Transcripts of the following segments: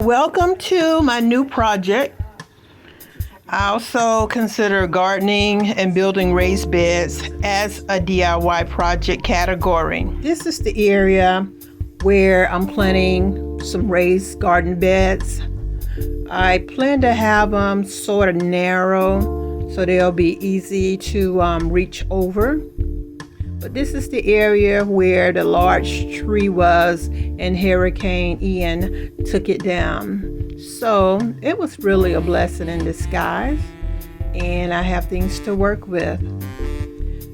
Welcome to my new project. I also consider gardening and building raised beds as a DIY project category. This is the area where I'm planting some raised garden beds. I plan to have them sort of narrow so they'll be easy to reach over. But this is the area where the large tree was and Hurricane Ian took it down. So it was really a blessing in disguise, and I have things to work with.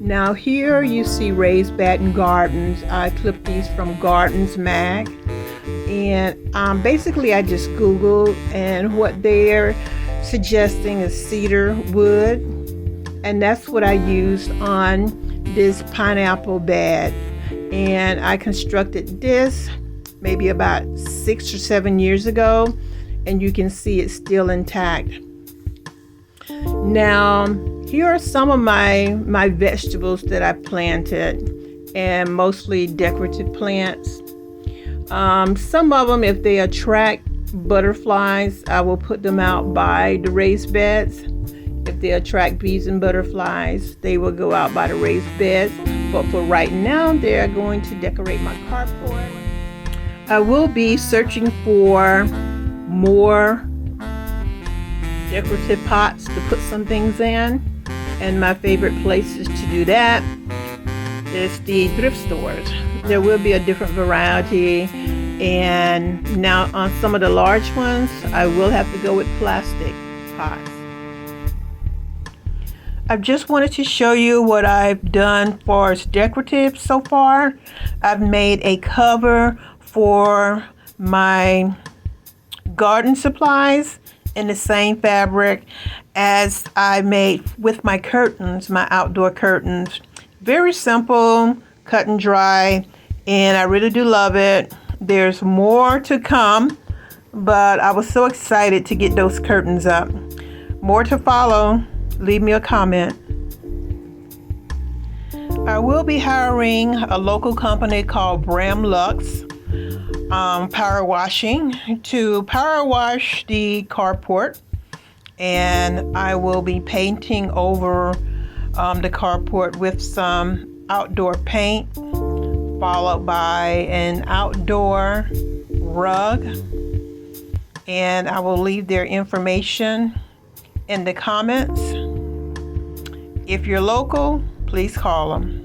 Now here you see raised bed gardens. I clipped these from Gardens Mag, and basically I just Googled, and what they're suggesting is cedar wood, and that's what I used on this pineapple bed. And I constructed this maybe about 6 or 7 years ago, and you can see it's still intact. Now here are some of my vegetables that I planted, and mostly decorative plants. Some of them, if they attract butterflies, I will put them out by the raised beds. If they attract bees and butterflies, they will go out by the raised beds. But for right now, they're going to decorate my carport. I will be searching for more decorative pots to put some things in. And my favorite places to do that is the thrift stores. There will be a different variety. And now on some of the large ones, I will have to go with plastic pots. I just wanted to show you what I've done for decorative so far. I've made a cover for my garden supplies in the same fabric as I made with my curtains, my outdoor curtains. Very simple, cut and dry, and I really do love it. There's more to come, but I was so excited to get those curtains up. More to follow. Leave me a comment. I will be hiring a local company called Bram Lux Power Washing to power wash the carport, and I will be painting over the carport with some outdoor paint, followed by an outdoor rug, and I will leave their information in the comments. If you're local, please call them.